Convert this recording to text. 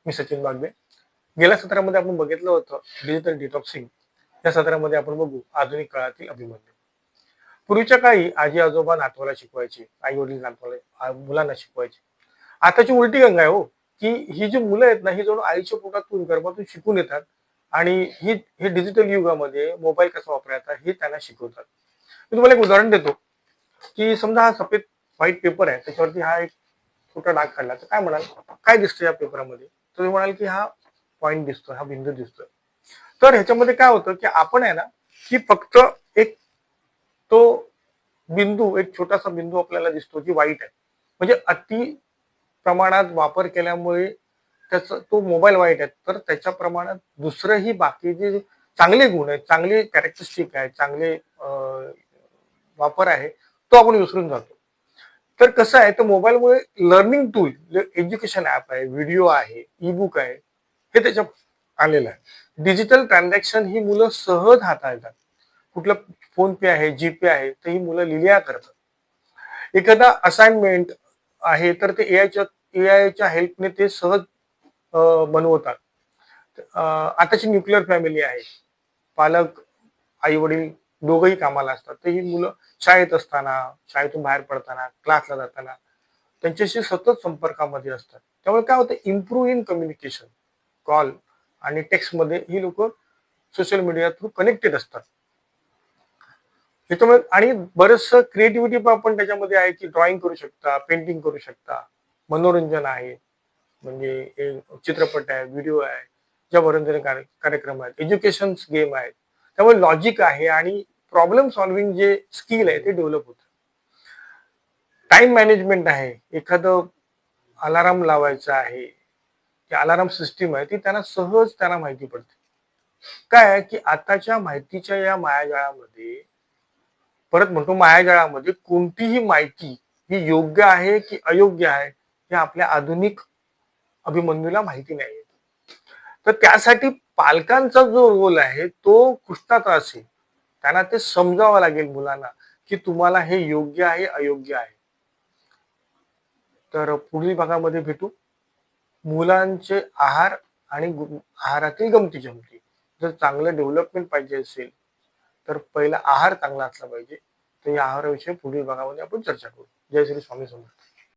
मी सचिन बागवे. गेल्या सत्रामध्ये आपण बघितलं होतं डिजिटल डिटॉक्सिंग. या सत्रामध्ये आपण बघू आधुनिक काळातील अभिमन्यू. पूर्वीच्या काळी आजी आजोबा नातवाला शिकवायचे, आई वडील मुलांना शिकवायचे. आताची उलटी गंगा आहे हो, की ही जी मुलं आहेत ना, ही जणू आईच्या पोटातून गर्भातून शिकून येतात आणि हे डिजिटल युगामध्ये मोबाईल कसा वापरायचा हे त्यांना शिकवतात. मी तुम्हाला एक उदाहरण देतो, की समजा हा सफेद व्हाईट पेपर आहे, त्याच्यावरती हा एक छोटा डाग काढला, तर काय म्हणाल, काय दिसतं या पेपरामध्ये? तर तुम्ही म्हणाल की हा पॉईंट दिसतोय, हा बिंदू दिसतोय. तर ह्याच्यामध्ये काय होतं, की आपण आहे ना, की फक्त एक तो बिंदू, एक छोटासा बिंदू आपल्याला दिसतो जी वाईट आहे. म्हणजे अति प्रमाणात वापर केल्यामुळे त्याचा तो मोबाईल वाईट आहे. तर त्याच्या प्रमाणात दुसरंही बाकी जे चांगले गुण आहेत, चांगले कॅरेक्टरिस्टिक आहे, चांगले वापर आहे, तो आपण विसरून जातो. तर कसं आहे, तर मोबाईलमुळे लर्निंग टूल, एज्युकेशन ऍप आहे, व्हिडिओ आहे, ई बुक आहे, हे त्याच्यात आलेलं आहे. डिजिटल ट्रान्झॅक्शन ही मुलं सहज हाताळतात. कुठलं फोन पे आहे, जीपे आहे, तर ही मुलं लिहिल्या करतात. एखादा असाइनमेंट आहे तर ते एआयच्या हेल्पने ते सहज बनवतात. आताची न्यूक्लिअर फॅमिली आहे, पालक आई वडील दोघंही कामाला असतात, तर ही मुलं शाळेत असताना, शाळेतून बाहेर पडताना, क्लासला जाताना त्यांच्याशी सतत संपर्कामध्ये असतात. त्यामुळे काय होतं, इम्प्रूव्ह इन कम्युनिकेशन, कॉल आणि टेक्स्टमध्ये ही लोक सोशल मीडिया थ्रू कनेक्टेड असतात. त्याच्यामुळे आणि बरंचसं क्रिएटिव्हिटी पण आपण त्याच्यामध्ये आहे, की ड्रॉइंग करू शकता, पेंटिंग करू शकता, मनोरंजन आहे, म्हणजे चित्रपट आहे, व्हिडिओ आहे, ज्या मनोरंजन कार्यक्रम आहेत, एज्युकेशन गेम आहेत. त्यामुळे लॉजिक आहे आणि प्रॉब्लेम सॉल्व्हिंग जे स्किल आहे ते डेव्हलप होतं. टाइम मॅनेजमेंट आहे, एखादं अलाराम लावायचं आहे, की अलाराम सिस्टीम आहे ती त्यांना माहिती पडते. काय आहे, की आताच्या माहितीच्या या मायाजाळामध्ये, परत म्हणतो मायाजाळामध्ये कोणतीही माहिती ही योग्य आहे की अयोग्य आहे हे आपल्या आधुनिक अभिमन्यूला माहिती नाही. तर त्यासाठी पालकांचा जो रोल आहे तो कृष्णाचा असेल. त्यांना ते समजावं लागेल मुलांना, की तुम्हाला हे योग्य आहे, अयोग्य आहे. तर पुढील भागामध्ये भेटू. मुलांचे आहार आणि आहारातील गमती जमती. जर चांगलं डेव्हलपमेंट पाहिजे असेल तर पहिला आहार चांगला असला पाहिजे. तर या आहाराविषयी पुढील भागामध्ये आपण चर्चा करू. जय श्री स्वामी समर्थ.